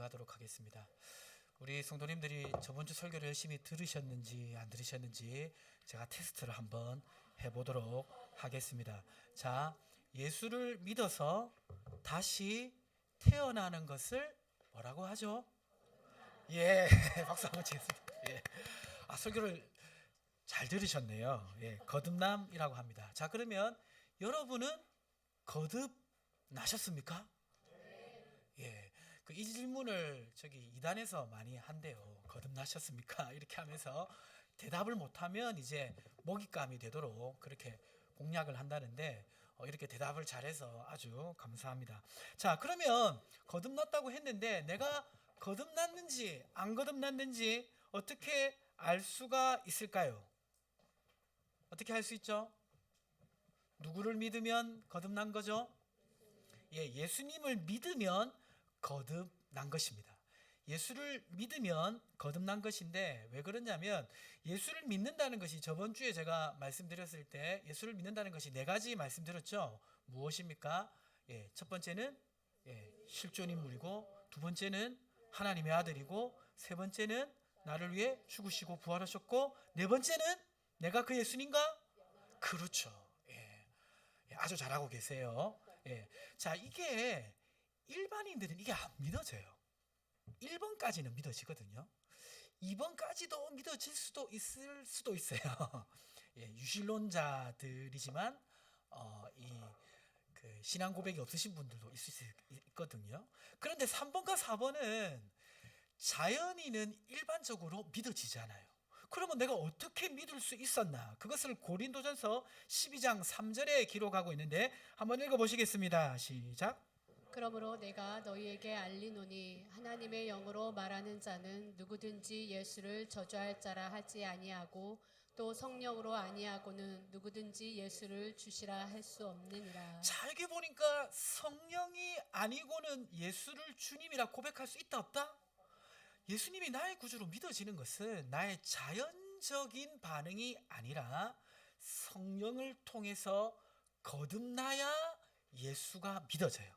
진행하도록 하겠습니다. 우리 성도님들이 저번 주 설교를 열심히 들으셨는지 안 들으셨는지 제가 테스트를 한번 해보도록 하겠습니다. 자, 예수를 믿어서 다시 태어나는 것을 뭐라고 하죠? 예, 박수 한번 치겠습니다. 예. 설교를 잘 들으셨네요. 예, 거듭남이라고 합니다. 자, 그러면 여러분은 거듭나셨습니까? 예, 이 질문을 저기 이단에서 많이 한대요. 거듭나셨습니까? 이렇게 하면서 대답을 못하면 이제 먹잇감이 되도록 그렇게 공략을 한다는데 이렇게 대답을 잘해서 아주 감사합니다. 자, 그러면 거듭났다고 했는데 내가 거듭났는지 안 거듭났는지 어떻게 알 수가 있을까요? 어떻게 할 수 있죠? 누구를 믿으면 거듭난 거죠? 예, 예수님을 믿으면 거듭난 것입니다. 예수를 믿으면 거듭난 것인데 왜 그러냐면 예수를 믿는다는 것이 저번 주에 제가 말씀드렸을 때 예수를 믿는다는 것이 네 가지 말씀드렸죠. 무엇입니까? 예, 첫 번째는 실존 인물이고, 두 번째는 하나님의 아들이고, 세 번째는 나를 위해 죽으시고 부활하셨고, 네 번째는 내가 그 예수님과 그렇죠. 예, 아주 잘하고 계세요. 예, 자, 이게 일반인들은 이게 안 믿어져요. 1번까지는 믿어지거든요. 2번까지도 믿어질 수도 있을 수도 있어요. 예, 유실론자들이지만 그 신앙 고백이 없으신 분들도 있을 수 있거든요. 그런데 3번과 4번은 자연인은 일반적으로 믿어지잖아요. 그러면 내가 어떻게 믿을 수 있었나? 그것을 고린도전서 12장 3절에 기록하고 있는데 한번 읽어보시겠습니다. 시작. 그러므로 내가 너희에게 알리노니 하나님의 영으로 말하는 자는 누구든지 예수를 저주할 자라 하지 아니하고 또 성령으로 아니하고는 누구든지 예수를 주시라 할 수 없느니라. 자, 여기 보니까 성령이 아니고는 예수를 주님이라 고백할 수 있다 없다? 예수님이 나의 구주로 믿어지는 것은 나의 자연적인 반응이 아니라 성령을 통해서 거듭나야 예수가 믿어져요.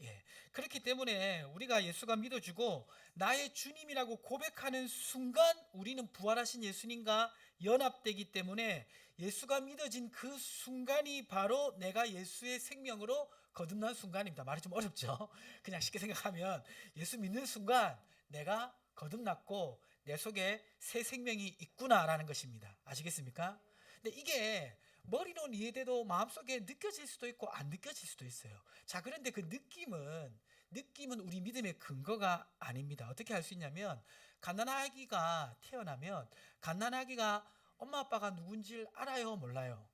예, 그렇기 때문에 우리가 예수가 믿어주고 나의 주님이라고 고백하는 순간 우리는 부활하신 예수님과 연합되기 때문에 예수가 믿어진 그 순간이 바로 내가 예수의 생명으로 거듭난 순간입니다. 말이 좀 어렵죠? 그냥 쉽게 생각하면 예수 믿는 순간 내가 거듭났고 내 속에 새 생명이 있구나라는 것입니다. 아시겠습니까? 근데 이게 머리로는 이해돼도 마음속에 느껴질 수도 있고 안 느껴질 수도 있어요. 자, 그런데 그 느낌은 우리 믿음의 근거가 아닙니다. 어떻게 할 수 있냐면 갓난아기가 태어나면 갓난아기가 엄마 아빠가 누군지를 알아요, 몰라요?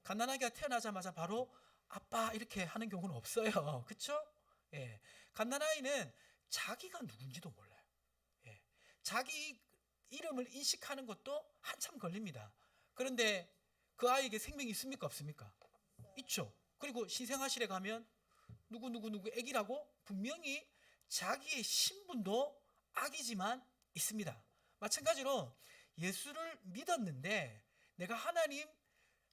갓난아기가 태어나자마자 바로 아빠 이렇게 하는 경우는 없어요. 그렇죠? 예. 갓난아이는 자기가 누군지도 몰라요. 예. 자기 이름을 인식하는 것도 한참 걸립니다. 그런데 그 아이에게 생명이 있습니까? 없습니까? 있죠. 그리고 신생아실에 가면 누구 아기라고 분명히 자기의 신분도 아기지만 있습니다. 마찬가지로 예수를 믿었는데 내가 하나님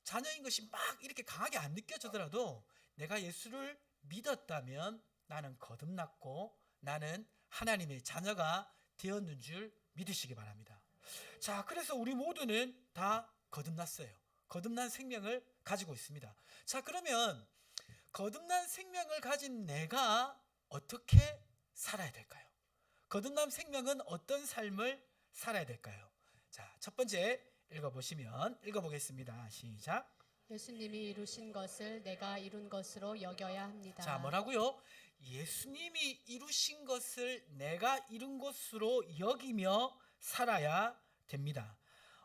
자녀인 것이 막 이렇게 강하게 안 느껴지더라도 내가 예수를 믿었다면 나는 거듭났고 나는 하나님의 자녀가 되었는 줄 믿으시기 바랍니다. 자, 그래서 우리 모두는 다 거듭났어요. 거듭난 생명을 가지고 있습니다. 자, 그러면 거듭난 생명을 가진 내가 어떻게 살아야 될까요? 거듭난 생명은 어떤 삶을 살아야 될까요? 자, 첫 번째 읽어보겠습니다. 시작. 예수님이 이루신 것을 내가 이룬 것으로 여겨야 합니다. 자, 뭐라고요? 예수님이 이루신 것을 내가 이룬 것으로 여기며 살아야 됩니다.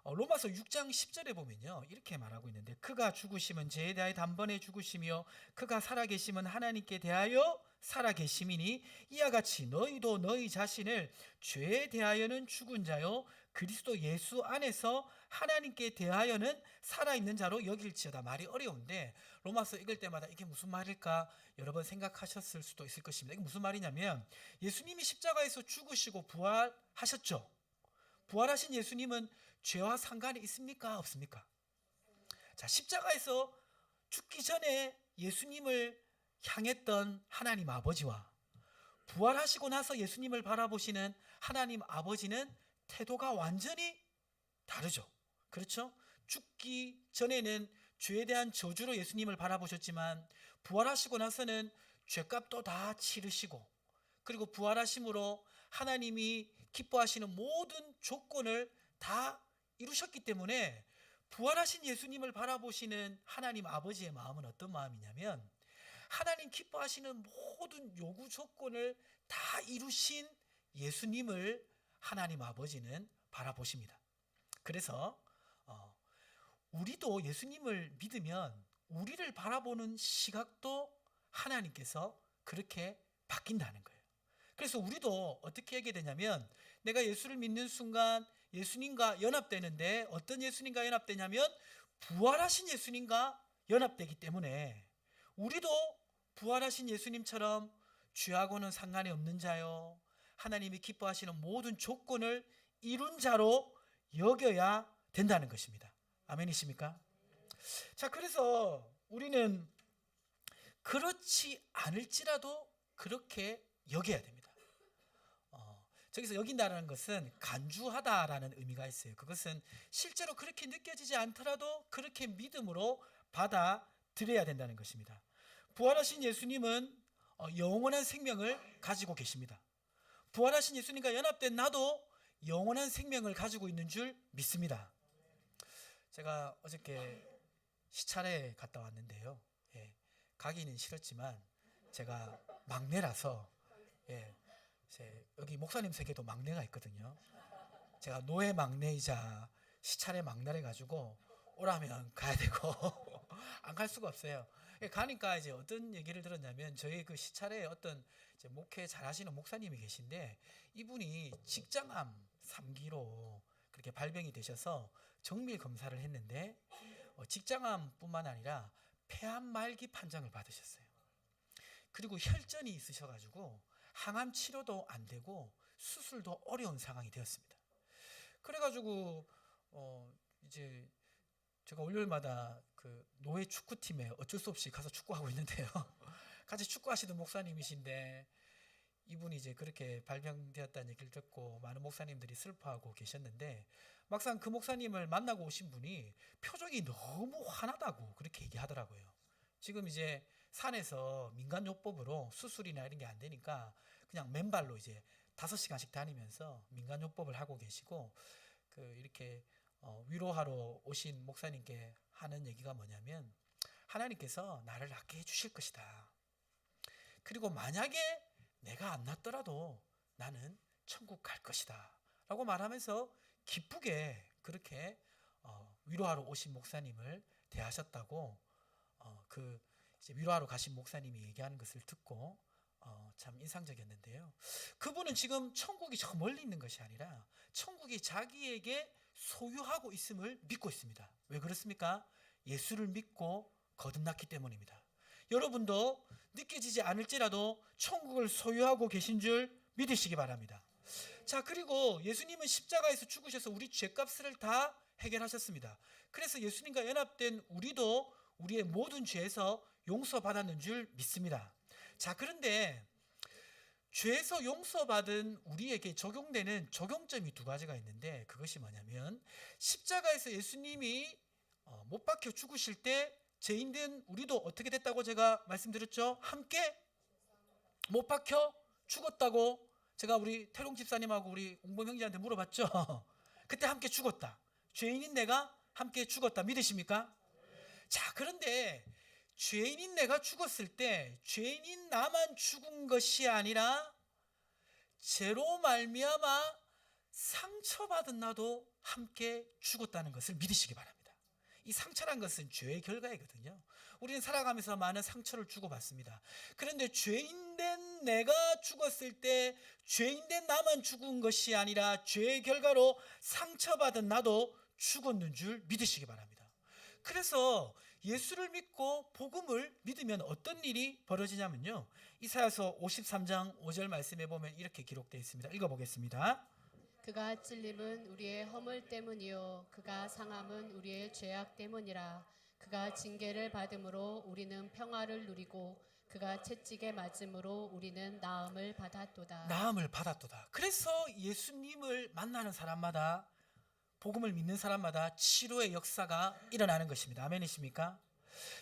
로마서 6장 10절에 보면요 이렇게 말하고 있는데 그가 죽으심은 죄에 대하여 단번에 죽으시며 그가 살아계심은 하나님께 대하여 살아계심이니 이와 같이 너희도 너희 자신을 죄에 대하여는 죽은 자요 그리스도 예수 안에서 하나님께 대하여는 살아있는 자로 여길지어다. 말이 어려운데 로마서 읽을 때마다 이게 무슨 말일까 여러 번 생각하셨을 수도 있을 것입니다. 이게 무슨 말이냐면 예수님이 십자가에서 죽으시고 부활하셨죠. 부활하신 예수님은 죄와 상관이 있습니까? 없습니까? 자, 십자가에서 죽기 전에 예수님을 향했던 하나님 아버지와 부활하시고 나서 예수님을 바라보시는 하나님 아버지는 태도가 완전히 다르죠. 그렇죠? 죽기 전에는 죄에 대한 저주로 예수님을 바라보셨지만 부활하시고 나서는 죄값도 다 치르시고, 그리고 부활하심으로 하나님이 기뻐하시는 모든 조건을 다 이루셨기 때문에 부활하신 예수님을 바라보시는 하나님 아버지의 마음은 어떤 마음이냐면, 하나님 기뻐하시는 모든 요구 조건을 다 이루신 예수님을 하나님 아버지는 바라보십니다. 그래서 우리도 예수님을 믿으면 우리를 바라보는 시각도 하나님께서 그렇게 바뀐다는 거예요. 그래서 우리도 어떻게 하게 되냐면, 내가 예수를 믿는 순간 예수님과 연합되는데, 어떤 예수님과 연합되냐면 부활하신 예수님과 연합되기 때문에 우리도 부활하신 예수님처럼 죄하고는 상관이 없는 자요, 하나님이 기뻐하시는 모든 조건을 이룬 자로 여겨야 된다는 것입니다. 아멘이십니까? 자, 그래서 우리는 그렇지 않을지라도 그렇게 여겨야 됩니다. 저기서 여긴다는 것은 간주하다라는 의미가 있어요. 그것은 실제로 그렇게 느껴지지 않더라도 그렇게 믿음으로 받아들여야 된다는 것입니다. 부활하신 예수님은 영원한 생명을 가지고 계십니다. 부활하신 예수님과 연합된 나도 영원한 생명을 가지고 있는 줄 믿습니다. 제가 어저께 시찰에 갔다 왔는데요. 가기는 싫었지만 제가 막내라서, 여기 목사님 세계도 막내가 있거든요. 제가 노예 막내이자 시찰의 막내래 가지고 오라면 가야 되고 안 갈 수가 없어요. 가니까 이제 어떤 얘기를 들었냐면, 저희 그 시찰에 어떤 이제 목회 잘하시는 목사님이 계신데, 이분이 직장암 3기로 그렇게 발병이 되셔서 정밀 검사를 했는데 직장암뿐만 아니라 폐암 말기 판정을 받으셨어요. 그리고 혈전이 있으셔가지고 항암 치료도 안 되고 수술도 어려운 상황이 되었습니다. 그래가지고 이제 제가 월요일마다 그 노예 축구팀에 어쩔 수 없이 가서 축구하고 있는데요. 같이 축구하시던 목사님이신데, 이분이 이제 그렇게 발병되었다는 얘기를 듣고 많은 목사님들이 슬퍼하고 계셨는데, 막상 그 목사님을 만나고 오신 분이 표정이 너무 환하다고 그렇게 얘기하더라고요. 지금 이제 산에서 민간요법으로 수술이나 이런 게 안 되니까 그냥 맨발로 이제 5시간씩 다니면서 민간요법을 하고 계시고, 이렇게 위로하러 오신 목사님께 하는 얘기가 뭐냐면, 하나님께서 나를 낫게 해주실 것이다. 그리고 만약에 내가 안 낫더라도 나는 천국 갈 것이다 라고 말하면서 기쁘게 그렇게 위로하러 오신 목사님을 대하셨다고, 그 이제 위로하러 가신 목사님이 얘기하는 것을 듣고 참 인상적이었는데요. 그분은 지금 천국이 저 멀리 있는 것이 아니라 천국이 자기에게 소유하고 있음을 믿고 있습니다. 왜 그렇습니까? 예수를 믿고 거듭났기 때문입니다. 여러분도 느껴지지 않을지라도 천국을 소유하고 계신 줄 믿으시기 바랍니다. 자, 그리고 예수님은 십자가에서 죽으셔서 우리 죄값을 다 해결하셨습니다. 그래서 예수님과 연합된 우리도 우리의 모든 죄에서 용서받았는 줄 믿습니다. 자, 그런데 죄에서 용서받은 우리에게 적용되는 적용점이 2가지가 있는데, 그것이 뭐냐면, 십자가에서 예수님이 못 박혀 죽으실 때 죄인된 우리도 어떻게 됐다고 제가 말씀드렸죠? 함께 못 박혀 죽었다고 제가 우리 태롱 집사님하고 우리 옹범 형제한테 물어봤죠. 그때 함께 죽었다. 죄인인 내가 함께 죽었다. 믿으십니까? 자, 그런데 죄인인 내가 죽었을 때 죄인인 나만 죽은 것이 아니라 죄로 말미암아 상처받은 나도 함께 죽었다는 것을 믿으시기 바랍니다. 이 상처란 것은 죄의 결과이거든요. 우리는 살아가면서 많은 상처를 주고받습니다. 그런데 죄인된 내가 죽었을 때 죄인된 나만 죽은 것이 아니라 죄의 결과로 상처받은 나도 죽었는 줄 믿으시기 바랍니다. 그래서 예수를 믿고 복음을 믿으면 어떤 일이 벌어지냐면요, 이사야서 53장 5절 말씀에 보면 이렇게 기록되어 있습니다. 읽어보겠습니다. 그가 찔림은 우리의 허물 때문이요 그가 상함은 우리의 죄악 때문이라. 그가 징계를 받음으로 우리는 평화를 누리고 그가 채찍에 맞음으로 우리는 나음을 받았도다. 나음을 받았도다. 그래서 예수님을 만나는 사람마다, 복음을 믿는 사람마다 치료의 역사가 일어나는 것입니다. 아멘이십니까?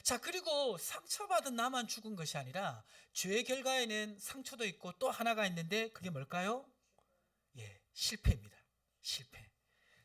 자, 그리고 상처받은 나만 죽은 것이 아니라 죄의 결과에는 상처도 있고 또 하나가 있는데 그게 뭘까요? 예, 실패입니다. 실패.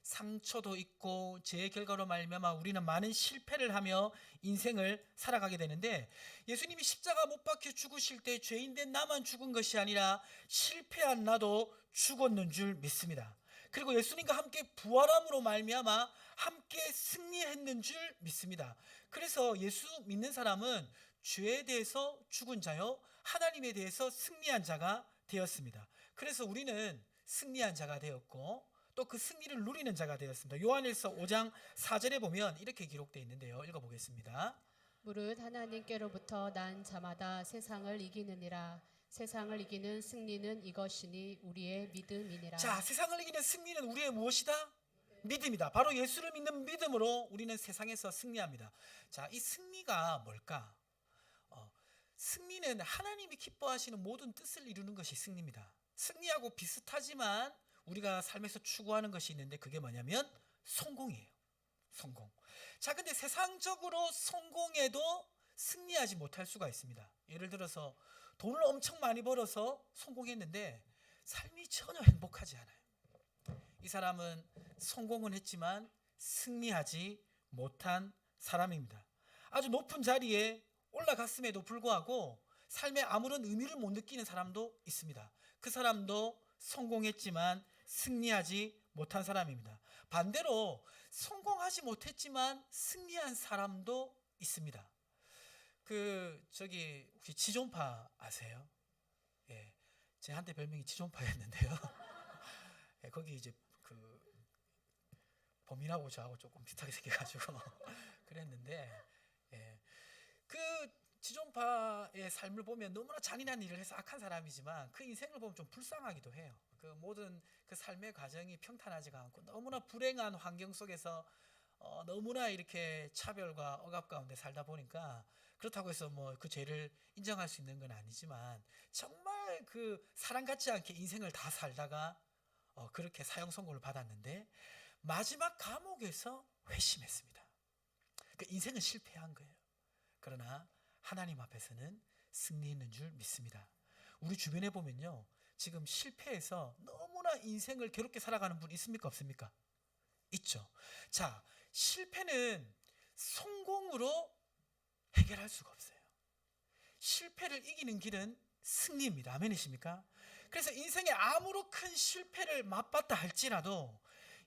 상처도 있고 죄의 결과로 말미암아 우리는 많은 실패를 하며 인생을 살아가게 되는데, 예수님이 십자가 못 박혀 죽으실 때 죄인된 나만 죽은 것이 아니라 실패한 나도 죽었는 줄 믿습니다. 그리고 예수님과 함께 부활함으로 말미암아 함께 승리했는 줄 믿습니다. 그래서 예수 믿는 사람은 죄에 대해서 죽은 자요, 하나님에 대해서 승리한 자가 되었습니다. 그래서 우리는 승리한 자가 되었고 또 그 승리를 누리는 자가 되었습니다. 요한일서 5장 4절에 보면 이렇게 기록되어 있는데요. 읽어보겠습니다. 무릇 하나님께로부터 난 자마다 세상을 이기느니라. 세상을 이기는 승리는 이것이니 우리의 믿음이니라. 자, 세상을 이기는 승리는 우리의 무엇이다? 믿음이다. 바로 예수를 믿는 믿음으로 우리는 세상에서 승리합니다. 자, 이 승리가 뭘까? 승리는 하나님이 기뻐하시는 모든 뜻을 이루는 것이 승리입니다. 승리하고 비슷하지만 우리가 삶에서 추구하는 것이 있는데 그게 뭐냐면 성공이에요. 성공. 자, 근데 세상적으로 성공해도 승리하지 못할 수가 있습니다. 예를 들어서 돈을 엄청 많이 벌어서 성공했는데 삶이 전혀 행복하지 않아요. 이 사람은 성공은 했지만 승리하지 못한 사람입니다. 아주 높은 자리에 올라갔음에도 불구하고 삶에 아무런 의미를 못 느끼는 사람도 있습니다. 그 사람도 성공했지만 승리하지 못한 사람입니다. 반대로 성공하지 못했지만 승리한 사람도 있습니다. 혹시 지존파 아세요? 예, 제 한때 별명이 지존파였는데요. 예, 거기 이제 범인하고 저하고 조금 비슷하게 생겨가지고 그랬는데, 예, 그 지존파의 삶을 보면 너무나 잔인한 일을 해서 악한 사람이지만 그 인생을 보면 좀 불쌍하기도 해요. 그 모든 그 삶의 과정이 평탄하지가 않고 너무나 불행한 환경 속에서 너무나 이렇게 차별과 억압 가운데 살다 보니까, 그렇다고 해서 뭐 그 죄를 인정할 수 있는 건 아니지만 정말 그 사람 같지 않게 인생을 다 살다가 그렇게 사형 선고를 받았는데 마지막 감옥에서 회심했습니다. 그 인생은 실패한 거예요. 그러나 하나님 앞에서는 승리했는 줄 믿습니다. 우리 주변에 보면요, 지금 실패해서 너무나 인생을 괴롭게 살아가는 분 있습니까? 없습니까? 있죠. 자, 실패는 성공으로 해결할 수가 없어요. 실패를 이기는 길은 승리입니다. 아멘이십니까? 그래서 인생에 아무로 큰 실패를 맛봤다 할지라도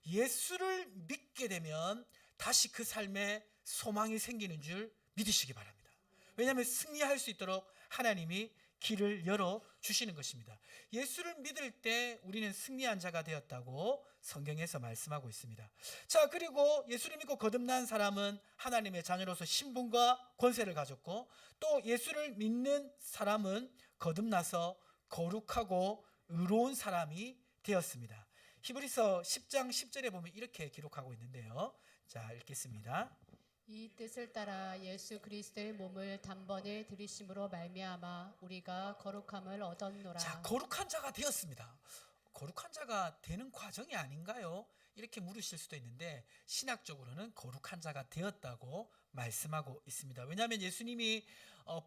예수를 믿게 되면 다시 그 삶에 소망이 생기는 줄 믿으시기 바랍니다. 왜냐하면 승리할 수 있도록 하나님이 길을 열어 주시는 것입니다. 예수를 믿을 때 우리는 승리한 자가 되었다고 성경에서 말씀하고 있습니다. 자, 그리고 예수를 믿고 거듭난 사람은 하나님의 자녀로서 신분과 권세를 가졌고, 또 예수를 믿는 사람은 거듭나서 거룩하고 의로운 사람이 되었습니다. 히브리서 10장 10절에 보면 이렇게 기록하고 있는데요. 자, 읽겠습니다. 이 뜻을 따라 예수 그리스도의 몸을 단번에 들이심으로 말미암아 우리가 거룩함을 얻었노라. 자, 거룩한 자가 되었습니다. 거룩한 자가 되는 과정이 아닌가요? 이렇게 물으실 수도 있는데 신학적으로는 거룩한 자가 되었다고 말씀하고 있습니다. 왜냐하면 예수님이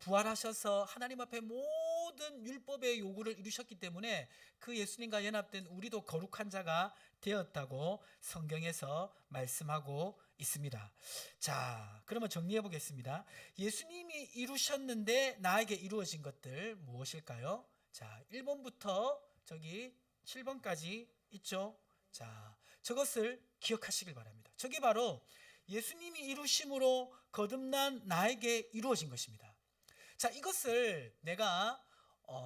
부활하셔서 하나님 앞에 모든 율법의 요구를 이루셨기 때문에 그 예수님과 연합된 우리도 거룩한 자가 되었다고 성경에서 말씀하고 있습니다. 자, 그러면 정리해 보겠습니다. 예수님이 이루셨는데 나에게 이루어진 것들 무엇일까요? 자, 1번부터 저기 7번까지 있죠. 자, 저것을 기억하시길 바랍니다. 저게 바로 예수님이 이루심으로 거듭난 나에게 이루어진 것입니다. 자, 이것을 내가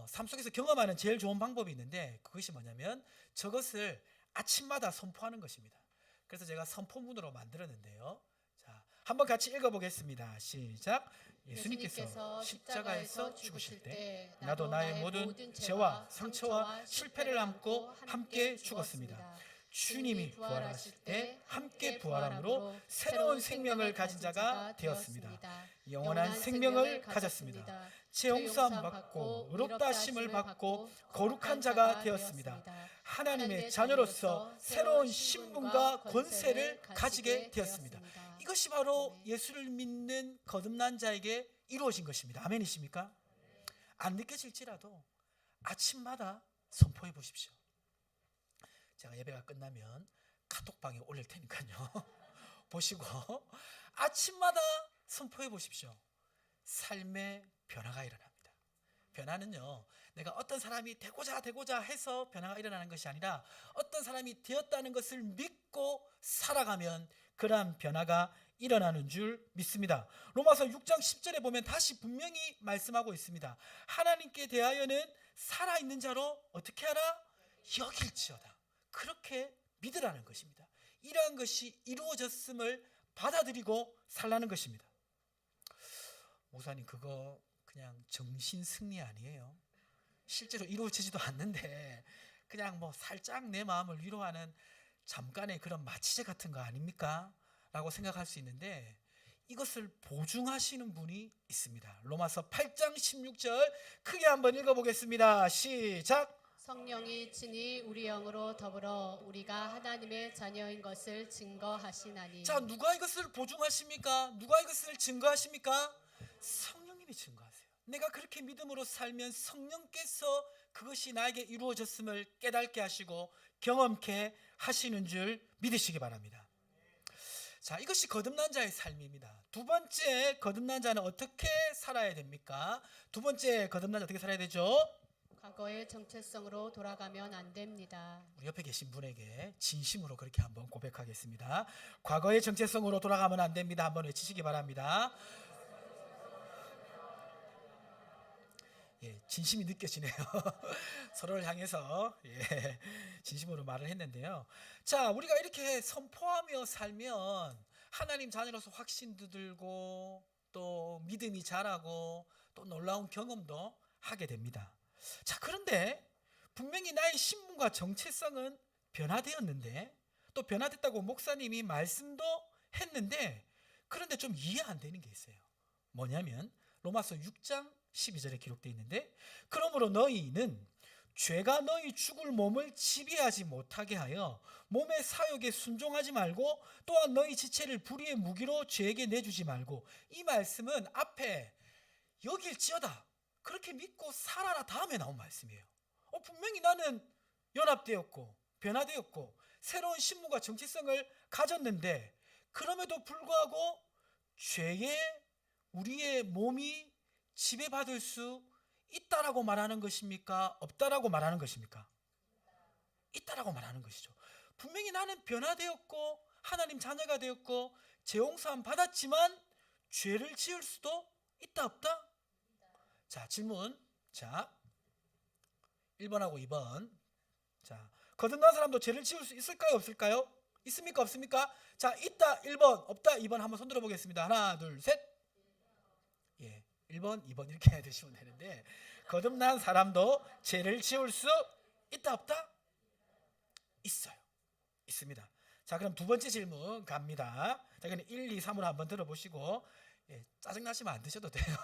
삶 속에서 경험하는 제일 좋은 방법이 있는데 그것이 뭐냐면 저것을 아침마다 선포하는 것입니다. 그래서 제가 선포문으로 만들었는데요. 자, 한번 같이 읽어보겠습니다. 시작. 예수님께서 십자가에서 죽으실 때 나도 나의 모든 죄와 상처와 실패를 안고 함께 죽었습니다. 주님이 부활하실 때 함께 부활함으로 새로운 생명을 가진 자가 되었습니다. 영원한 생명을 가졌습니다. 죄용서함 받고 의롭다 하심을 받고 거룩한 자가 되었습니다. 하나님의 자녀로서 새로운 신분과 권세를 가지게 되었습니다. 이것이 바로 예수를 믿는 거듭난 자에게 이루어진 것입니다. 아멘이십니까? 안 느껴질지라도 아침마다 선포해 보십시오. 제가 예배가 끝나면 카톡방에 올릴 테니까요. 보시고 아침마다 선포해 보십시오. 삶의 변화가 일어납니다. 변화는요, 내가 어떤 사람이 되고자 해서 변화가 일어나는 것이 아니라 어떤 사람이 되었다는 것을 믿고 살아가면 그러한 변화가 일어나는 줄 믿습니다. 로마서 6장 10절에 보면 다시 분명히 말씀하고 있습니다. 하나님께 대하여는 살아있는 자로 어떻게 하라? 여길지어다. 그렇게 믿으라는 것입니다. 이러한 것이 이루어졌음을 받아들이고 살라는 것입니다. 목사님, 그거 그냥 정신 승리 아니에요? 실제로 이루어지지도 않는데 그냥 뭐 살짝 내 마음을 위로하는 잠깐의 그런 마취제 같은 거 아닙니까? 라고 생각할 수 있는데 이것을 보증하시는 분이 있습니다. 로마서 8장 16절 크게 한번 읽어보겠습니다. 시작. 성령이 친히 우리 영으로 더불어 우리가 하나님의 자녀인 것을 증거하시나니. 자, 누가 이것을 보증하십니까? 누가 이것을 증거하십니까? 성령님이 증거하세요. 내가 그렇게 믿음으로 살면 성령께서 그것이 나에게 이루어졌음을 깨닫게 하시고 경험케 하시는 줄 믿으시기 바랍니다. 자, 이것이 거듭난 자의 삶입니다. 두 번째, 거듭난 자는 어떻게 살아야 됩니까? 두 번째, 거듭난 자 어떻게 살아야 되죠? 과거의 정체성으로 돌아가면 안 됩니다. 우리 옆에 계신 분에게 진심으로 그렇게 한번 고백하겠습니다. 과거의 정체성으로 돌아가면 안 됩니다. 한번 외치시기 바랍니다. 예, 진심이 느껴지네요. 서로를 향해서 진심으로 말을 했는데요. 자, 우리가 이렇게 선포하며 살면 하나님 자녀로서 확신도 들고 또 믿음이 자라고 또 놀라운 경험도 하게 됩니다. 자, 그런데 분명히 나의 신분과 정체성은 변화되었는데 또 변화됐다고 목사님이 말씀도 했는데 그런데 좀 이해 안 되는 게 있어요. 뭐냐면 로마서 6장 12절에 기록되어 있는데 그러므로 너희는 죄가 너희 죽을 몸을 지배하지 못하게 하여 몸의 사욕에 순종하지 말고 또한 너희 지체를 불의의 무기로 죄에게 내주지 말고, 이 말씀은 앞에 여길지어다 그렇게 믿고 살아라 다음에 나온 말씀이에요. 분명히 나는 연합되었고 변화되었고 새로운 신분과 정체성을 가졌는데 그럼에도 불구하고 죄에 우리의 몸이 지배받을 수 있다라고 말하는 것입니까? 없다라고 말하는 것입니까? 있다라고 말하는 것이죠. 분명히 나는 변화되었고 하나님 자녀가 되었고 죄용서함 받았지만 죄를 지을 수도 있다 없다? 자, 질문. 자, 1번하고 2번. 자, 거듭난 사람도 죄를 지을 수 있을까요? 없을까요? 있습니까? 없습니까? 자, 있다 1번, 없다 2번 한번 손 들어 보겠습니다. 하나, 둘, 셋. 예, 1번, 2번 이렇게 해두시면 되는데 거듭난 사람도 죄를 지을 수 있다 없다? 있어요. 있습니다. 자, 그럼 두 번째 질문 갑니다. 자, 그럼 1, 2, 3으로 한번 들어보시고 짜증나시면 안 드셔도 돼요.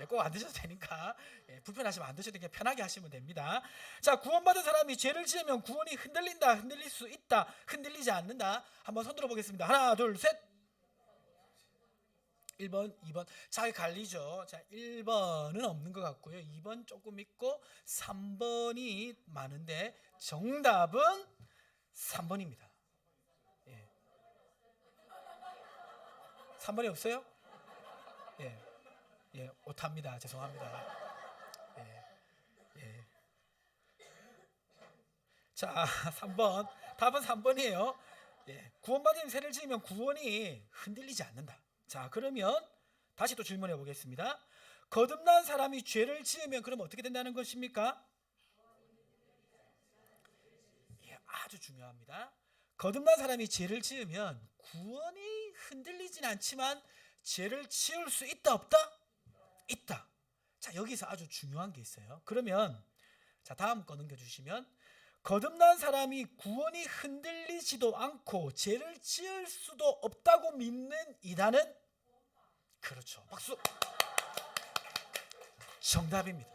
꼭 안 드셔도 되니까 불편하시면 안 드셔도 되니까 편하게 하시면 됩니다. 자, 구원받은 사람이 죄를 지으면 구원이 흔들린다, 흔들릴 수 있다, 흔들리지 않는다. 한번 손 들어보겠습니다. 하나, 둘, 셋. 1번, 2번. 잘 갈리죠. 자, 1번은 없는 것 같고요. 2번 조금 있고 3번이 많은데 정답은 3번입니다. 3번이 없어요? 오타입니다. 죄송합니다. 자, 3번. 답은 3번이에요. 구원받은 죄를 지으면 구원이 흔들리지 않는다. 자, 그러면 다시 또 질문해 보겠습니다. 거듭난 사람이 죄를 지으면 그럼 어떻게 된다는 것입니까? 아주 중요합니다. 거듭난 사람이 죄를 지으면 구원이 흔들리진 않지만 죄를 지을 수 있다 없다? 있다. 자, 여기서 아주 중요한 게 있어요. 그러면 자, 다음 거 넘겨주시면 거듭난 사람이 구원이 흔들리지도 않고 죄를 지을 수도 없다고 믿는 이단은, 그렇죠, 박수. 정답입니다.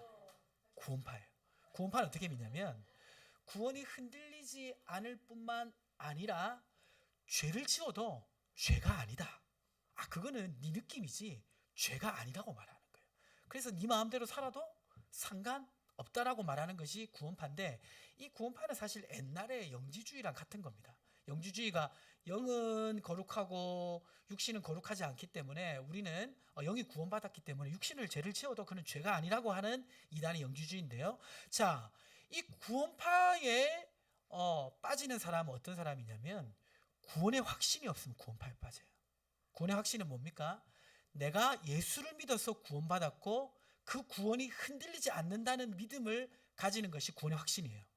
구원파예요. 구원파는 어떻게 믿냐면 구원이 흔들리지 않을 뿐만 아니라 죄를 지어도 죄가 아니다. 그거는 네 느낌이지 죄가 아니라고 말하는 거예요. 그래서 네 마음대로 살아도 상관없다라고 말하는 것이 구원파인데, 이 구원파는 사실 옛날에 영지주의랑 같은 겁니다. 영지주의가 영은 거룩하고 육신은 거룩하지 않기 때문에 우리는 영이 구원받았기 때문에 육신을 죄를 지어도 그는 죄가 아니라고 하는 이단이 영지주의인데요. 자, 이 구원파에 빠지는 사람은 어떤 사람이냐면 구원의 확신이 없으면 구원파에 빠져요. 구원의 확신은 뭡니까? 내가 예수를 믿어서 구원받았고 그 구원이 흔들리지 않는다는 믿음을 가지는 것이 구원의 확신이에요.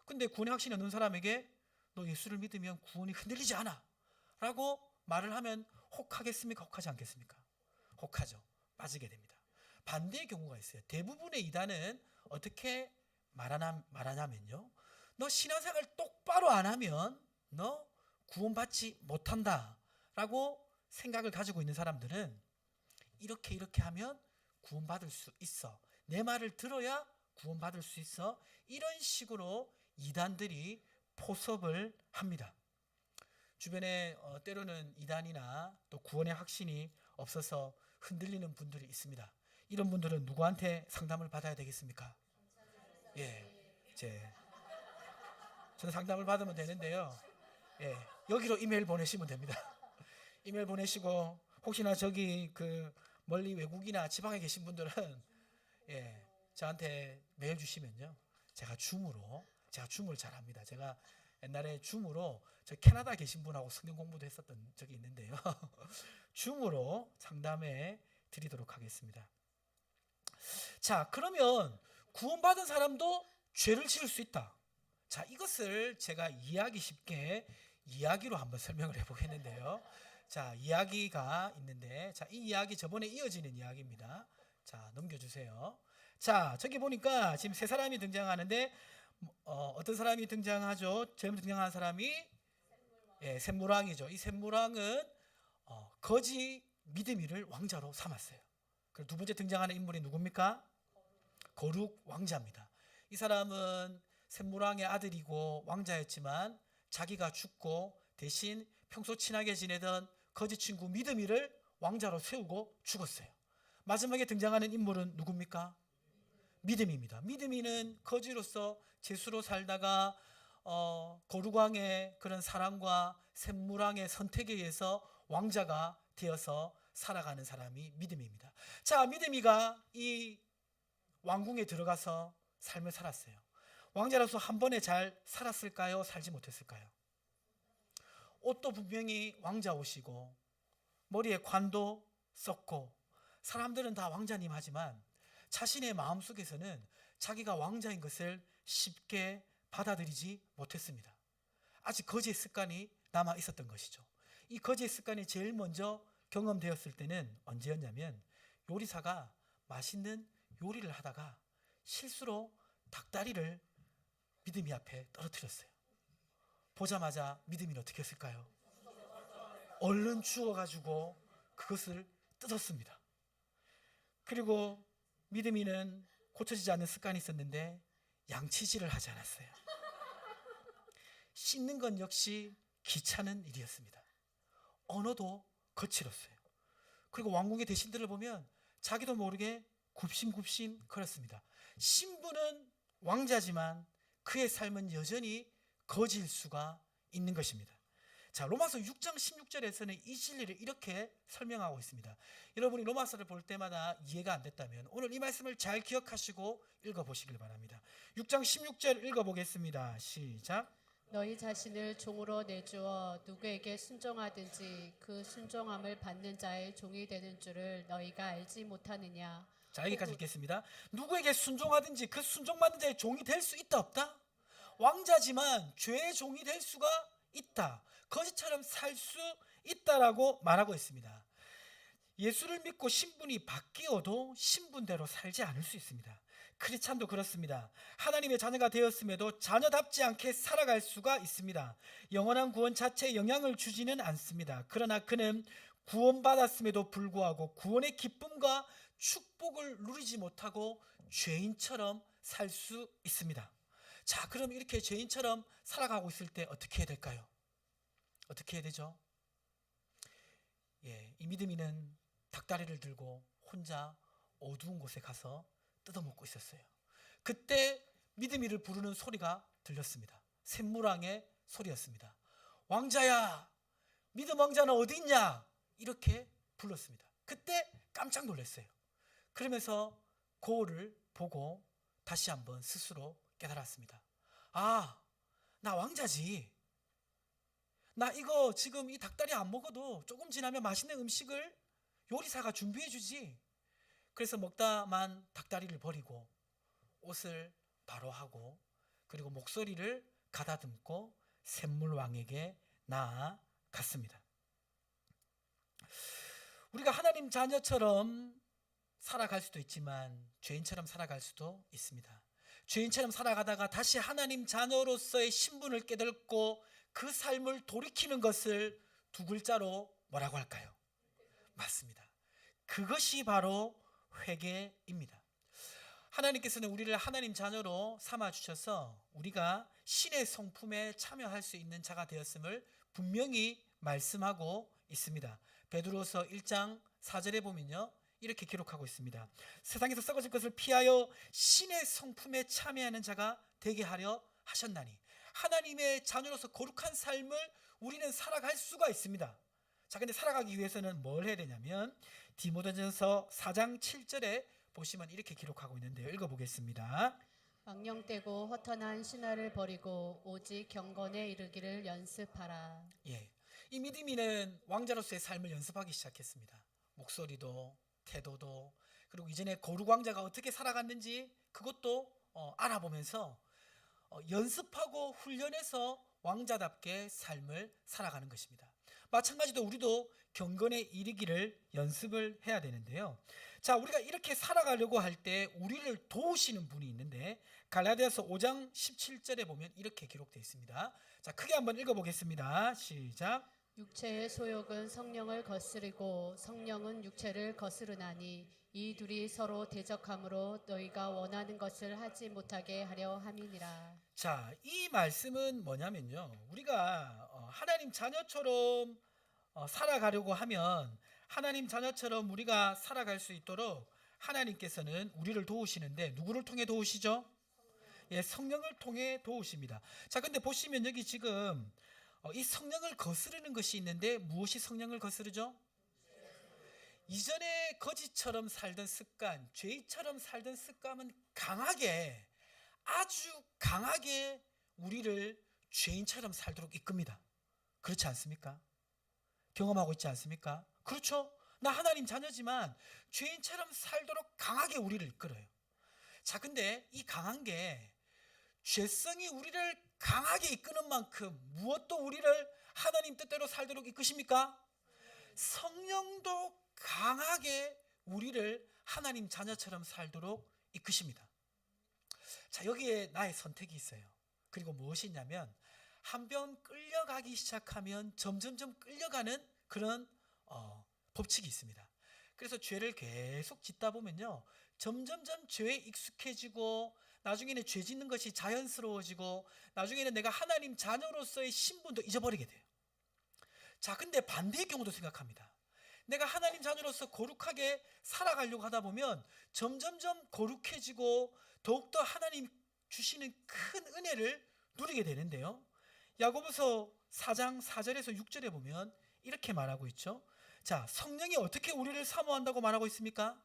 근데 구원의 확신이 없는 사람에게 너 예수를 믿으면 구원이 흔들리지 않아 라고 말을 하면 혹하겠습니까? 혹하지 않겠습니까? 혹하죠. 빠지게 됩니다. 반대의 경우가 있어요. 대부분의 이단은 어떻게 말하냐면요, 너 신앙생활 똑바로 안 하면 너 구원받지 못한다 라고 생각을 가지고 있는 사람들은 이렇게 하면 구원받을 수 있어, 내 말을 들어야 구원받을 수 있어, 이런 식으로 이단들이 포섭을 합니다. 주변에 때로는 이단이나 또 구원의 확신이 없어서 흔들리는 분들이 있습니다. 이런 분들은 누구한테 상담을 받아야 되겠습니까? 저는 상담을 받으면 되는데요. 여기로 이메일 보내시면 됩니다. 이메일 보내시고 혹시나 저기 멀리 외국이나 지방에 계신 분들은 저한테 메일 주시면요, 제가 줌을 잘합니다. 제가 옛날에 줌으로 저 캐나다 계신 분하고 성경 공부도 했었던 적이 있는데요. 줌으로 상담해 드리도록 하겠습니다. 자, 그러면 구원받은 사람도 죄를 지을 수 있다. 자, 이것을 제가 이해하기 쉽게 이야기로 한번 설명을 해보겠는데요. 자, 이야기가 있는데, 자, 이 이야기 저번에 이어지는 이야기입니다. 자, 넘겨주세요. 자, 저기 보니까 지금 세 사람이 등장하는데 어떤 사람이 등장하죠? 처음 등장하는 사람이 샘물왕이죠. 이 샘물왕은 거지 미드미를 왕자로 삼았어요. 그리고 두 번째 등장하는 인물이 누굽니까? 거룩 왕자입니다. 이 사람은 샘물왕의 아들이고 왕자였지만 자기가 죽고 대신 평소 친하게 지내던 거지 친구 미드미를 왕자로 세우고 죽었어요. 마지막에 등장하는 인물은 누굽니까? 미드미입니다. 미드미는 거지로서 제수로 살다가 거룩왕의 그런 사랑과 샘물왕의 선택에 의해서 왕자가 되어서 살아가는 사람이 미드미입니다. 자, 미드미가 이 왕궁에 들어가서 삶을 살았어요. 왕자로서 한 번에 잘 살았을까요? 살지 못했을까요? 옷도 분명히 왕자 옷이고 머리에 관도 썼고 사람들은 다 왕자님 하지만 자신의 마음속에서는 자기가 왕자인 것을 쉽게 받아들이지 못했습니다. 아직 거지의 습관이 남아 있었던 것이죠. 이 거지의 습관이 제일 먼저 경험되었을 때는 언제였냐면 요리사가 맛있는 요리를 하다가 실수로 닭다리를 미드미 앞에 떨어뜨렸어요. 보자마자 미드미는 어떻게 했을까요? 얼른 주워가지고 그것을 뜯었습니다. 그리고 미드미는 고쳐지지 않는 습관이 있었는데 양치질을 하지 않았어요. 씻는 건 역시 귀찮은 일이었습니다. 언어도 거칠었어요. 그리고 왕궁의 대신들을 보면 자기도 모르게 굽심굽심 거렸습니다. 신부는 왕자지만 그의 삶은 여전히 거지일 수가 있는 것입니다. 자, 로마서 6장 16절에서는 이 진리를 이렇게 설명하고 있습니다. 여러분이 로마서를 볼 때마다 이해가 안 됐다면 오늘 이 말씀을 잘 기억하시고 읽어보시길 바랍니다. 6장 16절 읽어보겠습니다. 시작. 너희 자신을 종으로 내주어 누구에게 순종하든지 그 순종함을 받는 자의 종이 되는 줄을 너희가 알지 못하느냐. 자, 여기까지 읽겠습니다. 누구에게 순종하든지 그 순종받는 자의 종이 될 수 있다 없다? 왕자지만 죄의 종이 될 수가 있다. 거지처럼 살 수 있다라고 말하고 있습니다. 예수를 믿고 신분이 바뀌어도 신분대로 살지 않을 수 있습니다. 크리스찬도 그렇습니다. 하나님의 자녀가 되었음에도 자녀답지 않게 살아갈 수가 있습니다. 영원한 구원 자체에 영향을 주지는 않습니다. 그러나 그는 구원받았음에도 불구하고 구원의 기쁨과 축복을 누리지 못하고 죄인처럼 살 수 있습니다. 자, 그럼 이렇게 죄인처럼 살아가고 있을 때 어떻게 해야 될까요? 어떻게 해야 되죠? 이 믿음이는 닭다리를 들고 혼자 어두운 곳에 가서 뜯어먹고 있었어요. 그때 믿음이를 부르는 소리가 들렸습니다. 샘물왕의 소리였습니다. 왕자야, 믿음 왕자는 어디 있냐? 이렇게 불렀습니다. 그때 깜짝 놀랐어요. 그러면서 거울을 보고 다시 한번 스스로 깨달았습니다. 아, 나 왕자지. 나 이거 지금 이 닭다리 안 먹어도 조금 지나면 맛있는 음식을 요리사가 준비해 주지. 그래서 먹다만 닭다리를 버리고 옷을 바로 하고 그리고 목소리를 가다듬고 샘물왕에게 나아갔습니다. 우리가 하나님 자녀처럼 살아갈 수도 있지만 죄인처럼 살아갈 수도 있습니다. 죄인처럼 살아가다가 다시 하나님 자녀로서의 신분을 깨닫고 그 삶을 돌이키는 것을 두 글자로 뭐라고 할까요? 맞습니다. 그것이 바로 회개입니다. 하나님께서는 우리를 하나님 자녀로 삼아주셔서 우리가 신의 성품에 참여할 수 있는 자가 되었음을 분명히 말씀하고 있습니다. 베드로서 1장 4절에 보면요, 이렇게 기록하고 있습니다. 세상에서 썩어질 것을 피하여 신의 성품에 참여하는 자가 되게 하려 하셨나니. 하나님의 자녀로서 거룩한 삶을 우리는 살아갈 수가 있습니다. 자, 근데 살아가기 위해서는 뭘 해야 되냐면 디모데전서 4장 7절에 보시면 이렇게 기록하고 있는데요. 읽어보겠습니다. 망령되고 허탄한 신화를 버리고 오직 경건에 이르기를 연습하라. 이 믿음이는 왕자로서의 삶을 연습하기 시작했습니다. 목소리도 태도도 그리고 이전에 거룩 왕자가 어떻게 살아갔는지 그것도 알아보면서 연습하고 훈련해서 왕자답게 삶을 살아가는 것입니다. 마찬가지로 우리도 경건에 이르기를 연습을 해야 되는데요. 자, 우리가 이렇게 살아가려고 할 때 우리를 도우시는 분이 있는데 갈라디아서 5장 17절에 보면 이렇게 기록되어 있습니다. 자, 크게 한번 읽어보겠습니다. 시작. 육체의 소욕은 성령을 거스르고 성령은 육체를 거스르나니 이 둘이 서로 대적함으로 너희가 원하는 것을 하지 못하게 하려 함이니라. 자, 이 말씀은 뭐냐면요, 우리가 하나님 자녀처럼 살아가려고 하면 하나님 자녀처럼 우리가 살아갈 수 있도록 하나님께서는 우리를 도우시는데 누구를 통해 도우시죠? 성령을 통해 도우십니다. 자, 근데 보시면 여기 지금 이 성령을 거스르는 것이 있는데 무엇이 성령을 거스르죠? 이전에 거지처럼 살던 습관, 죄인처럼 살던 습관은 강하게, 아주 강하게 우리를 죄인처럼 살도록 이끕니다. 그렇지 않습니까? 경험하고 있지 않습니까? 그렇죠? 나 하나님 자녀지만 죄인처럼 살도록 강하게 우리를 이끌어요. 자, 근데 이 강한 게 죄성이 우리를 강하게 이끄는 만큼 무엇도 우리를 하나님 뜻대로 살도록 이끄십니까? 성령도 강하게 우리를 하나님 자녀처럼 살도록 이끄십니다. 자, 여기에 나의 선택이 있어요. 그리고 무엇이 있냐면 한번 끌려가기 시작하면 점점점 끌려가는 그런 법칙이 있습니다. 그래서 죄를 계속 짓다 보면요, 점점점 죄에 익숙해지고 나중에는 죄 짓는 것이 자연스러워지고 나중에는 내가 하나님 자녀로서의 신분도 잊어버리게 돼요. 자, 근데 반대의 경우도 생각합니다. 내가 하나님 자녀로서 거룩하게 살아가려고 하다 보면 점점점 거룩해지고 더욱더 하나님 주시는 큰 은혜를 누리게 되는데요. 야고보서 4장 4절에서 6절에 보면 이렇게 말하고 있죠. 자, 성령이 어떻게 우리를 사모한다고 말하고 있습니까?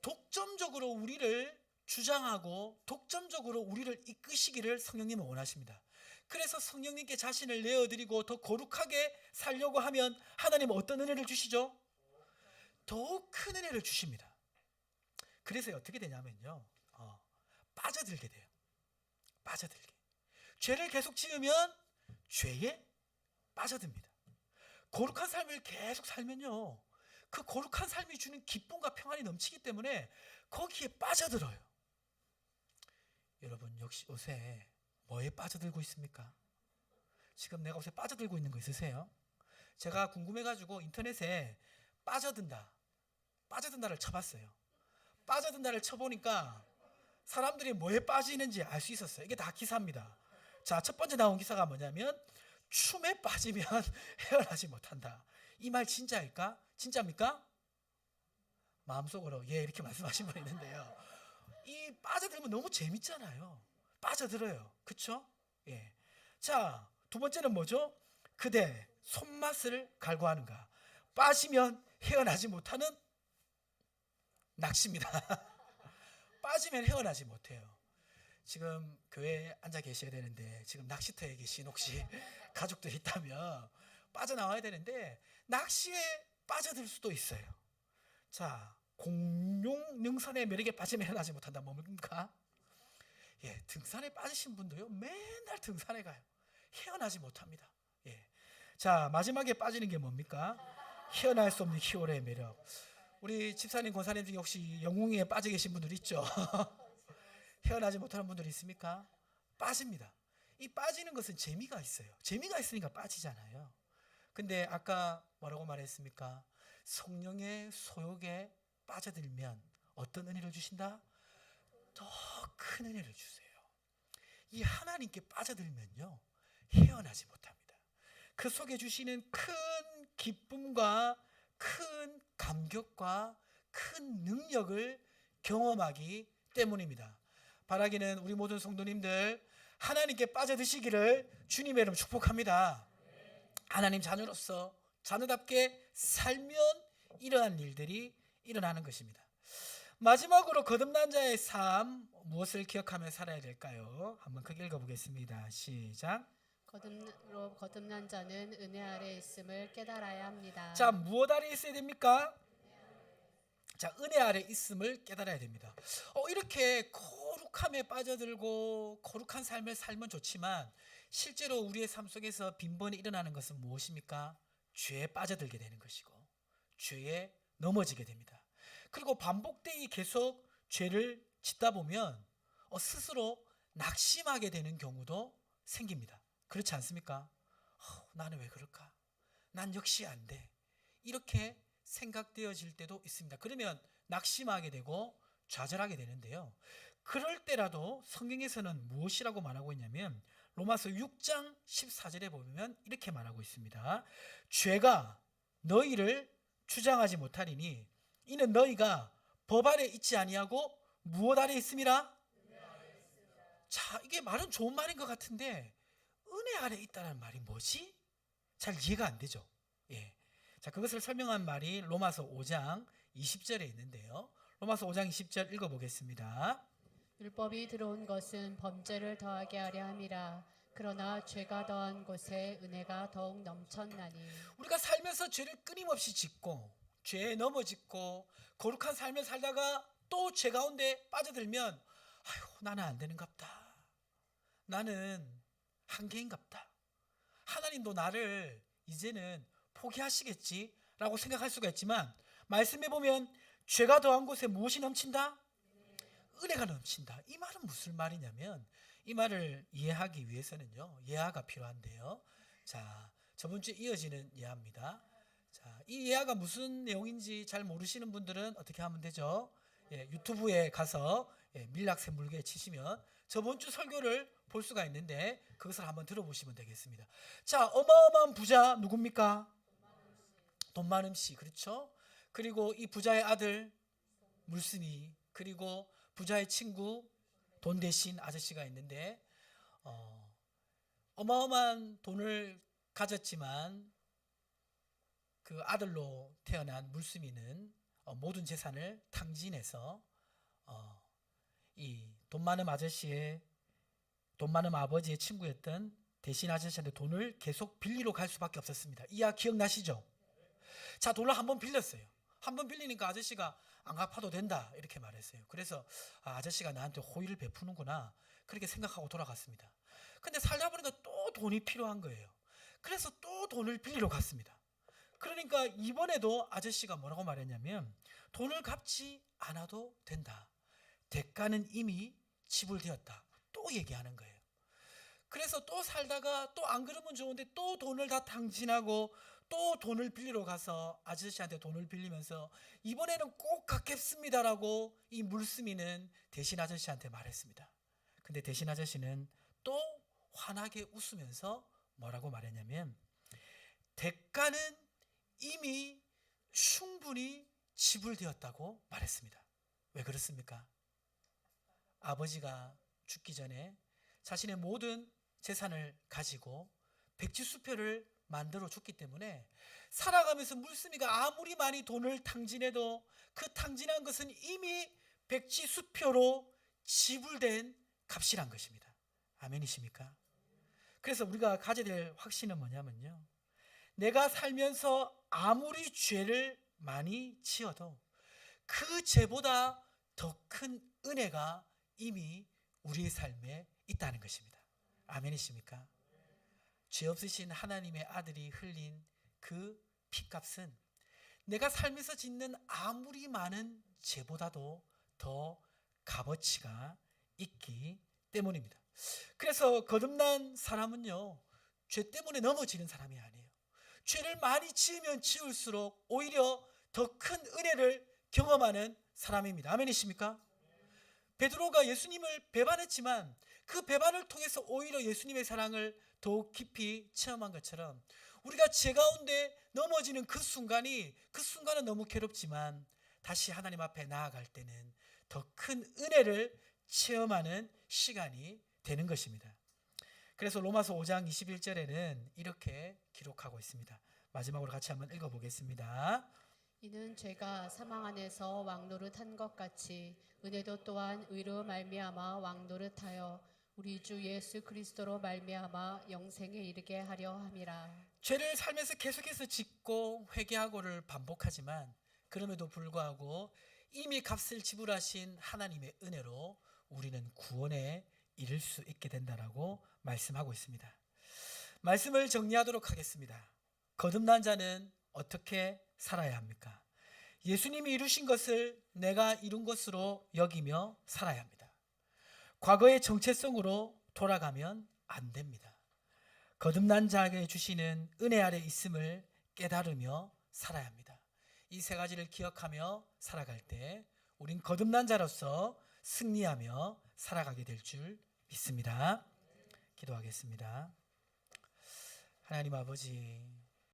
독점적으로 우리를 주장하고 독점적으로 우리를 이끄시기를 성령님은 원하십니다. 그래서 성령님께 자신을 내어드리고 더 거룩하게 살려고 하면 하나님은 어떤 은혜를 주시죠? 더욱 큰 은혜를 주십니다. 그래서 어떻게 되냐면요, 빠져들게 돼요. 빠져들게. 죄를 계속 지으면 죄에 빠져듭니다. 거룩한 삶을 계속 살면요, 그 거룩한 삶이 주는 기쁨과 평안이 넘치기 때문에 거기에 빠져들어요. 여러분 역시 요새 뭐에 빠져들고 있습니까? 지금 내가 요새 빠져들고 있는 거 있으세요? 제가 궁금해가지고 인터넷에 빠져든다를 쳐봤어요. 빠져든다를 쳐보니까 사람들이 뭐에 빠지는지 알 수 있었어요. 이게 다 기사입니다. 자, 첫 번째 나온 기사가 뭐냐면 춤에 빠지면 헤어나지 못한다. 이 말 진짜일까? 진짜입니까? 마음속으로 예 이렇게 말씀하신 분이 있는데요. 이 빠져들면 너무 재밌잖아요. 빠져들어요. 그쵸? 예. 자, 두 번째는 뭐죠? 그대 손맛을 갈구하는가. 빠지면 헤어나지 못하는 낚시입니다. 빠지면 헤어나지 못해요. 지금 교회에 앉아 계셔야 되는데 지금 낚시터에 계신 혹시 가족들이 있다면 빠져나와야 되는데 낚시에 빠져들 수도 있어요. 자, 공룡 능선의 매력에 빠지면 헤어나지 못한다. 뭡니까? 예, 등산에 빠지신 분도요 맨날 등산에 가요. 헤어나지 못합니다. 예. 자, 마지막에 빠지는 게 뭡니까? 헤어날 수 없는 히어로의 매력. 우리 집사님, 권사님 중에 혹시 영웅에 빠져 계신 분들 있죠? 헤어나지 못하는 분들이 있습니까? 빠집니다. 이 빠지는 것은 재미가 있어요. 재미가 있으니까 빠지잖아요. 근데 아까 뭐라고 말했습니까? 성령의 소욕에 빠져들면 어떤 은혜를 주신다? 더 큰 은혜를 주세요. 이 하나님께 빠져들면요 헤어나지 못합니다. 그 속에 주시는 큰 기쁨과 큰 감격과 큰 능력을 경험하기 때문입니다. 바라기는 우리 모든 성도님들 하나님께 빠져드시기를 주님의 이름 축복합니다. 하나님 자녀로서 자녀답게 살면 이러한 일들이 일어나는 것입니다. 마지막으로 거듭난 자의 삶, 무엇을 기억하며 살아야 될까요? 한번 크게 읽어보겠습니다. 시작. 거듭난 자는 은혜 아래 있음을 깨달아야 합니다. 자, 무엇 아래 있어야 됩니까? 자, 은혜 아래 있음을 깨달아야 됩니다. 이렇게 거룩함에 빠져들고 거룩한 삶을 살면 좋지만 실제로 우리의 삶 속에서 빈번히 일어나는 것은 무엇입니까? 죄에 빠져들게 되는 것이고 죄에 넘어지게 됩니다. 그리고 반복되이 계속 죄를 짓다 보면 스스로 낙심하게 되는 경우도 생깁니다. 그렇지 않습니까? 나는 왜 그럴까? 난 역시 안 돼. 이렇게 생각되어질 때도 있습니다. 그러면 낙심하게 되고 좌절하게 되는데요. 그럴 때라도 성경에서는 무엇이라고 말하고 있냐면 로마서 6장 14절에 보면 이렇게 말하고 있습니다. 죄가 너희를 주장하지 못하리니 이는 너희가 법 아래 있지 아니하고 무엇 아래 있음이라? 자, 이게 말은 좋은 말인 것 같은데 은혜 아래 있다는 말이 뭐지? 잘 이해가 안 되죠. 예. 자, 그것을 설명한 말이 로마서 5장 20절에 있는데요. 로마서 5장 20절 읽어보겠습니다. 율법이 들어온 것은 범죄를 더하게 하려 함이라. 그러나 죄가 더한 곳에 은혜가 더욱 넘쳤나니. 우리가 살면서 죄를 끊임없이 짓고 죄에 넘어짓고 거룩한 삶을 살다가 또 죄 가운데 빠져들면 나는 안 되는갑다. 나는 한계인갑다. 하나님도 나를 이제는 포기하시겠지라고 생각할 수가 있지만 말씀해 보면 죄가 더한 곳에 무엇이 넘친다? 은혜가 넘친다. 이 말은 무슨 말이냐면 이 말을 이해하기 위해서는요 예화가 필요한데요. 자, 저번 주에 이어지는 예화입니다. 자, 이 예화가 무슨 내용인지 잘 모르시는 분들은 어떻게 하면 되죠? 예, 유튜브에 가서 밀락새 물개 치시면 저번 주 설교를 볼 수가 있는데 그것을 한번 들어보시면 되겠습니다. 자, 어마어마한 부자 누굽니까? 돈 많은 씨, 그렇죠? 그리고 이 부자의 아들 물순이, 그리고 부자의 친구 돈 대신 아저씨가 있는데 어마어마한 돈을 가졌지만 그 아들로 태어난 물순이는 모든 재산을 탕진해서 이 돈 많은 아저씨의 돈 많은 아버지의 친구였던 대신 아저씨한테 돈을 계속 빌리러 갈 수밖에 없었습니다. 이야 기억나시죠? 자, 돈을 한번 빌렸어요. 한번 빌리니까 아저씨가 안 갚아도 된다 이렇게 말했어요. 그래서 아저씨가 나한테 호의를 베푸는구나 그렇게 생각하고 돌아갔습니다. 근데 살다 보니까 또 돈이 필요한 거예요. 그래서 또 돈을 빌리러 갔습니다. 그러니까 이번에도 아저씨가 뭐라고 말했냐면 돈을 갚지 않아도 된다. 대가는 이미 지불되었다. 얘기하는 거예요. 그래서 또 살다가 또 안 그러면 좋은데 또 돈을 다 탕진하고 또 돈을 빌리러 가서 아저씨한테 돈을 빌리면서 이번에는 꼭 갚겠습니다라고 이 물스미는 대신 아저씨한테 말했습니다. 근데 대신 아저씨는 또 환하게 웃으면서 뭐라고 말했냐면 대가는 이미 충분히 지불되었다고 말했습니다. 왜 그렇습니까? 아버지가 죽기 전에 자신의 모든 재산을 가지고 백지수표를 만들어 줬기 때문에 살아가면서 물스미가 아무리 많이 돈을 탕진해도 그 탕진한 것은 이미 백지수표로 지불된 값이란 것입니다. 아멘이십니까? 그래서 우리가 가져야 될 확신은 뭐냐면요, 내가 살면서 아무리 죄를 많이 지어도 그 죄보다 더 큰 은혜가 이미 우리의 삶에 있다는 것입니다. 아멘이십니까? 죄 없으신 하나님의 아들이 흘린 그 피값은 내가 살면서 짓는 아무리 많은 죄보다도 더 값어치가 있기 때문입니다. 그래서 거듭난 사람은요, 죄 때문에 넘어지는 사람이 아니에요. 죄를 많이 지으면 지을수록 오히려 더 큰 은혜를 경험하는 사람입니다. 아멘이십니까? 베드로가 예수님을 배반했지만 그 배반을 통해서 오히려 예수님의 사랑을 더욱 깊이 체험한 것처럼 우리가 죄 가운데 넘어지는 그 순간은 너무 괴롭지만 다시 하나님 앞에 나아갈 때는 더 큰 은혜를 체험하는 시간이 되는 것입니다. 그래서 로마서 5장 21절에는 이렇게 기록하고 있습니다. 마지막으로 같이 한번 읽어보겠습니다. 이는 죄가 사망 안에서 왕노릇한 것 같이 은혜도 또한 의로 말미암아 왕노릇하여 우리 주 예수 그리스도로 말미암아 영생에 이르게 하려 함이라. 죄를 살면서 계속해서 짓고 회개하고를 반복하지만 그럼에도 불구하고 이미 값을 지불하신 하나님의 은혜로 우리는 구원에 이를 수 있게 된다라고 말씀하고 있습니다. 말씀을 정리하도록 하겠습니다. 거듭난 자는 어떻게 살아야 합니까? 예수님이 이루신 것을 내가 이룬 것으로 여기며 살아야 합니다. 과거의 정체성으로 돌아가면 안 됩니다. 거듭난 자에게 주시는 은혜 아래 있음을 깨달으며 살아야 합니다. 이 세 가지를 기억하며 살아갈 때 우린 거듭난 자로서 승리하며 살아가게 될 줄 믿습니다. 기도하겠습니다. 하나님 아버지,